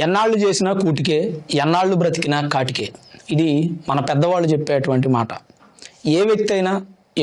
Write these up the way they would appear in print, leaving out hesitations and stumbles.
ఎన్నాళ్ళు చేసినా కూటికే, ఎన్నాళ్ళు బ్రతికినా కాటికే. ఇది మన పెద్దవాళ్ళు చెప్పేటువంటి మాట. ఏ వ్యక్తి అయినా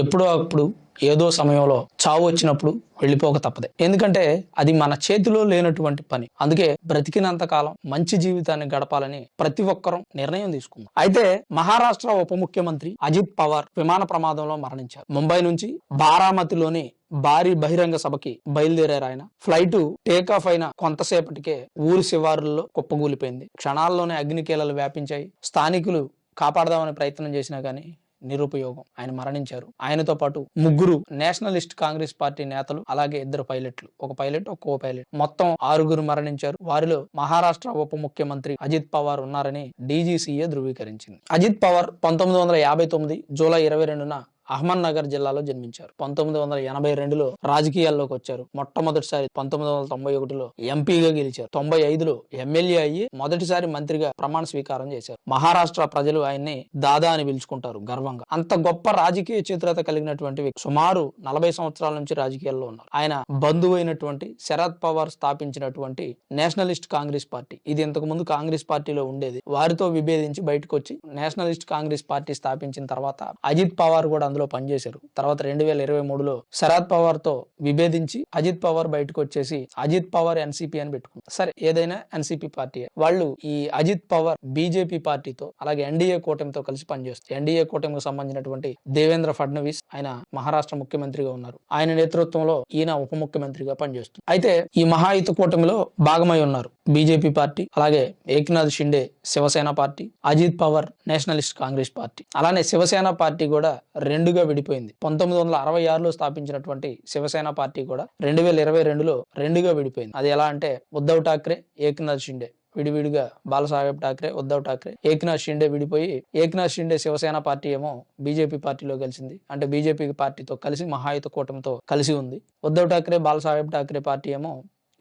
ఎప్పుడో అప్పుడు ఏదో సమయంలో చావు వచ్చినప్పుడు వెళ్ళిపోక తప్పదే. ఎందుకంటే అది మన చేతిలో లేనటువంటి పని. అందుకే బ్రతికినంత కాలం మంచి జీవితాన్ని గడపాలని ప్రతి ఒక్కరూ నిర్ణయం తీసుకుందాం. అయితే మహారాష్ట్ర ఉప ముఖ్యమంత్రి అజిత్ పవార్ విమాన ప్రమాదంలో మరణించారు. ముంబై నుంచి బారామతిలోని భారీ బహిరంగ సభకి బయలుదేరారు ఆయన. ఫ్లైట్ టేకాఫ్ అయిన కొంతసేపటికే ఊరి శివారుల్లో కుప్పగూలిపోయింది. క్షణాల్లోనే అగ్నికీలలు వ్యాపించాయి. స్థానికులు కాపాడదామని ప్రయత్నం చేసినా గానీ నిరుపయోగం. ఆయన మరణించారు. ఆయనతో పాటు ముగ్గురు నేషనలిస్ట్ కాంగ్రెస్ పార్టీ నేతలు, అలాగే 2 పైలట్లు, ఒక పైలట్ ఒక కో పైలట్, మొత్తం 6 మరణించారు. వారిలో మహారాష్ట్ర ఉప ముఖ్యమంత్రి అజిత్ పవార్ ఉన్నారని డీజీసీఏ ధృవీకరించింది. అజిత్ పవార్ 1959 జూలై 22న అహ్మద్ నగర్ జిల్లాలో జన్మించారు. 1982లో రాజకీయాల్లోకి వచ్చారు. మొట్టమొదటిసారి 1991లో ఎంపీగా గెలిచారు. 95లో ఎమ్మెల్యే అయ్యి మొదటిసారి మంత్రిగా ప్రమాణ స్వీకారం చేశారు. మహారాష్ట్ర ప్రజలు ఆయన్ని దాదా అని పిలుచుకుంటారు గర్వంగా. అంత గొప్ప రాజకీయ చరిత్ర కలిగినటువంటి వ్యక్తి. సుమారు 40 సంవత్సరాల నుంచి రాజకీయాల్లో ఉన్నారు. ఆయన బంధువు అయినటువంటి శరద్ పవార్ స్థాపించినటువంటి నేషనలిస్ట్ కాంగ్రెస్ పార్టీ, ఇది ఇంతకు ముందు కాంగ్రెస్ పార్టీలో ఉండేది. వారితో విభేదించి బయటకు వచ్చి నేషనలిస్ట్ కాంగ్రెస్ పార్టీ స్థాపించిన తర్వాత అజిత్ పవార్ కూడా అందులో పనిచేశారు. తర్వాత 2023లో శరద్ పవార్ తో విభేదించి అజిత్ పవార్ బయటకు వచ్చేసి అజిత్ పవార్ ఎన్సీపీ అని పెట్టుకున్నారు. సరే, ఏదైనా ఎన్సీపీ పార్టీ. వాళ్ళు ఈ అజిత్ పవార్ బీజేపీ పార్టీతో అలాగే ఎన్డీఏ కూటమితో కలిసి పనిచేస్తారు. ఎన్డీఏ కూటమికి సంబంధించినటువంటి దేవేంద్ర ఫడ్నవీస్ ఆయన మహారాష్ట్ర ముఖ్యమంత్రిగా ఉన్నారు. ఆయన నేతృత్వంలో ఈయన ఉప ముఖ్యమంత్రిగా పనిచేస్తారు. అయితే ఈ మహాయుత కూటమిలో భాగమై ఉన్నారు బీజేపీ పార్టీ, అలాగే Eknath Shinde Shiv Sena party, Ajit Pawar Nationalist Congress Party. అలానే శివసేన పార్టీ కూడా రెండుగా విడిపోయింది. 1966లో స్థాపించినటువంటి శివసేన పార్టీ కూడా 2022లో రెండుగా విడిపోయింది. అది ఎలా అంటే ఉద్ధవ్ ఠాక్రే, ఏక్నాథ్ షిండే విడివిడిగా, బాలసాహెబ్ ఠాక్రే, ఉద్ధవ్ ఠాక్రే, ఏక్నాథ్ షిండే విడిపోయి ఏక్నాథ్ షిండే శివసేన పార్టీ ఏమో బీజేపీ పార్టీలో కలిసింది. అంటే బీజేపీ పార్టీతో కలిసి మహాయుత కూటమితో కలిసి ఉంది. ఉద్ధవ్ ఠాక్రే, బాలసాహెబ్ ఠాక్రే పార్టీ ఏమో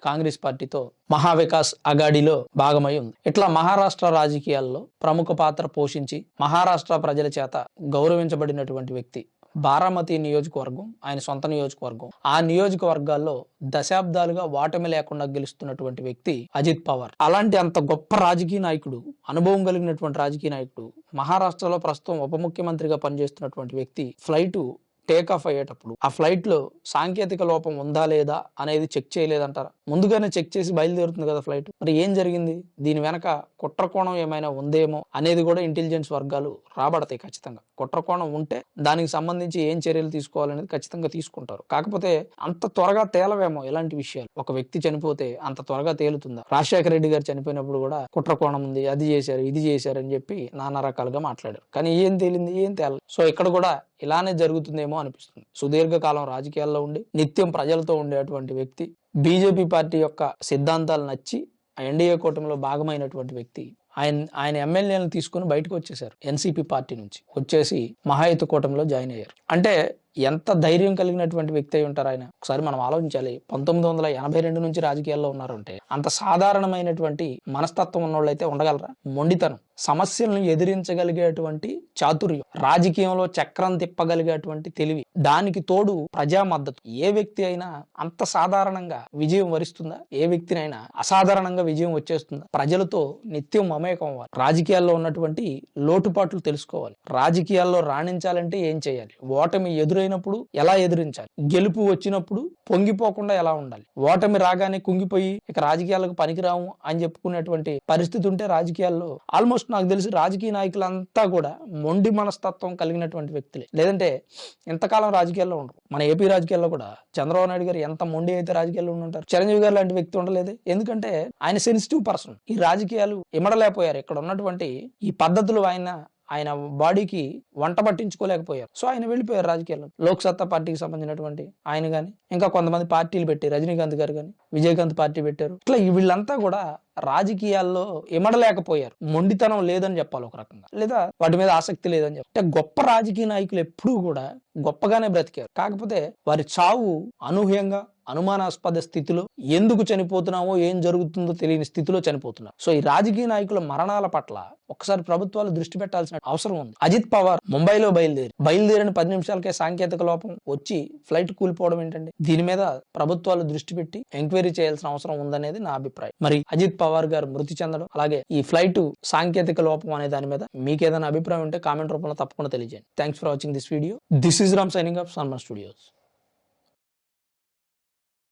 కాంగ్రెస్ పార్టీతో మహావికాస్ అఘాడీలో భాగమై ఉంది. ఇట్లా మహారాష్ట్ర రాజకీయాల్లో ప్రముఖ పాత్ర పోషించి మహారాష్ట్ర ప్రజల చేత గౌరవించబడినటువంటి వ్యక్తి. బారామతి నియోజకవర్గం ఆయన సొంత నియోజకవర్గం. ఆ నియోజకవర్గాల్లో దశాబ్దాలుగా ఓటమి లేకుండా గెలుస్తున్నటువంటి వ్యక్తి అజిత్ పవార్. అలాంటి అంత గొప్ప రాజకీయ నాయకుడు, అనుభవం కలిగినటువంటి రాజకీయ నాయకుడు, మహారాష్ట్రలో ప్రస్తుతం ఉప ముఖ్యమంత్రిగా పనిచేస్తున్నటువంటి వ్యక్తి ఫ్లైట్ టేకాఫ్ అయ్యేటప్పుడు ఆ ఫ్లైట్ లో సాంకేతిక లోపం ఉందా లేదా అనేది చెక్ చేయలేదంటారా? ముందుగానే చెక్ చేసి బయలుదేరుతుంది కదా ఫ్లైట్. మరి ఏం జరిగింది? దీని వెనక కుట్రకోణం ఏమైనా ఉందేమో అనేది కూడా ఇంటెలిజెన్స్ వర్గాలు రాబడతాయి. ఖచ్చితంగా కుట్రకోణం ఉంటే దానికి సంబంధించి ఏం చర్యలు తీసుకోవాలనేది ఖచ్చితంగా తీసుకుంటారు. కాకపోతే అంత త్వరగా తేలవేమో ఇలాంటి విషయాలు. ఒక వ్యక్తి చనిపోతే అంత త్వరగా తేలుతుందా? రాజశేఖర రెడ్డి గారు చనిపోయినప్పుడు కూడా కుట్రకోణం ఉంది, అది చేశారు, ఇది చేశారు అని చెప్పి నానా రకాలుగా మాట్లాడారు. కానీ ఏం తేలింది? ఏం తేలదు. సో ఇక్కడ కూడా ఇలానే జరుగుతుందేమో అనిపిస్తుంది. సుదీర్ఘకాలం రాజకీయాల్లో ఉండి నిత్యం ప్రజలతో ఉండేటువంటి వ్యక్తి, బీజేపీ పార్టీ యొక్క సిద్ధాంతాలు నచ్చి ఎన్డీఏ కూటమిలో భాగమైనటువంటి వ్యక్తి ఆయన ఎమ్మెల్యేలను తీసుకుని బయటకు వచ్చేసారు. ఎన్సీపీ పార్టీ నుంచి వచ్చేసి మహాయుత కూటమిలో జాయిన్ అయ్యారు. అంటే ఎంత ధైర్యం కలిగినటువంటి వ్యక్తి అయి ఉంటారు ఆయన. ఒకసారి మనం ఆలోచించాలి. 1982 నుంచి రాజకీయాల్లో ఉన్నారంటే అంత సాధారణమైనటువంటి మనస్తత్వం ఉన్నోళ్ళు అయితే ఉండగలరా? మొండితనం, సమస్యలను ఎదిరించగలిగేటువంటి చాతుర్యం, రాజకీయంలో చక్రం తిప్పగలిగేటువంటి తెలివి, దానికి తోడు ప్రజా మద్దతు. ఏ వ్యక్తి అయినా అంత సాధారణంగా విజయం వరిస్తుందా? ఏ వ్యక్తినైనా అసాధారణంగా విజయం వచ్చేస్తుందా? ప్రజలతో నిత్యం మమేకం అవ్వాలి. రాజకీయాల్లో ఉన్నటువంటి లోటుపాట్లు తెలుసుకోవాలి. రాజకీయాల్లో రాణించాలంటే ఏం చేయాలి? ఓటమి ఎదురైనప్పుడు ఎలా ఎదిరించాలి? గెలుపు వచ్చినప్పుడు పొంగిపోకుండా ఎలా ఉండాలి? ఓటమి రాగానే కుంగిపోయి ఇక రాజకీయాలకు పనికిరాము అని చెప్పుకునేటువంటి పరిస్థితి ఉంటే రాజకీయాల్లో ఆల్మోస్ట్ నాకు తెలిసి రాజకీయ నాయకులంతా కూడా మొండి మనస్తత్వం కలిగినటువంటి వ్యక్తులే. లేదంటే ఎంతకాలం రాజకీయాల్లో ఉండరు. మన ఏపీ రాజకీయాల్లో కూడా చంద్రబాబు నాయుడు గారు ఎంత మొండి అయితే రాజకీయాల్లో ఉంటారు. చిరంజీవి గారు లాంటి వ్యక్తి ఉండలేదే. ఎందుకంటే ఆయన సెన్సిటివ్ పర్సన్. ఈ రాజకీయాలు ఇమడలేకపోయారు. ఇక్కడ ఉన్నటువంటి ఈ పద్ధతులు ఆయన బాడీకి వంట పట్టించుకోలేకపోయారు. సో ఆయన వెళ్ళిపోయారు రాజకీయాల్లో. లోక్ సత్తా పార్టీకి సంబంధించినటువంటి ఆయన గాని, ఇంకా కొంతమంది పార్టీలు పెట్టి, రజనీకాంత్ గారు గాని, విజయకాంత్ పార్టీ పెట్టారు. ఇట్లా వీళ్ళంతా కూడా రాజకీయాల్లో ఇమడలేకపోయారు. మొండితనం లేదని చెప్పాలి ఒక రకంగా, లేదా వాటి మీద ఆసక్తి లేదని చెప్పాలి. అంటే గొప్ప రాజకీయ నాయకులు ఎప్పుడూ కూడా గొప్పగానే బ్రతికారు. కాకపోతే వారి చావు అనూహ్యంగా, అనుమానాస్పద స్థితిలో, ఎందుకు చనిపోతున్నామో ఏం జరుగుతుందో తెలియని స్థితిలో చనిపోతున్నారు. సో ఈ రాజకీయ నాయకుల మరణాల పట్ల ఒకసారి ప్రభుత్వాలు దృష్టి పెట్టాల్సిన అవసరం ఉంది. అజిత్ పవార్ ముంబైలో బయలుదేరిన 10 నిమిషాలకే సాంకేతిక లోపం వచ్చి ఫ్లైట్ కూలిపోవడం ఏంటండి? దీని మీద ప్రభుత్వాలు దృష్టి పెట్టి ఎంక్వైరీ చేయాల్సిన అవసరం ఉందనేది నా అభిప్రాయం. మరి అజిత్ పవార్ గారు మృతి చెందడం, అలాగే ఈ ఫ్లైట్ సాంకేతిక లోపం అనే దాని మీద మీకు ఏదైనా అభిప్రాయం ఉంటే కామెంట్ రూపంలో తప్పకుండా తెలియజేయండి. Thanks for watching this video. This is Ram signing off సన్మన్ studios.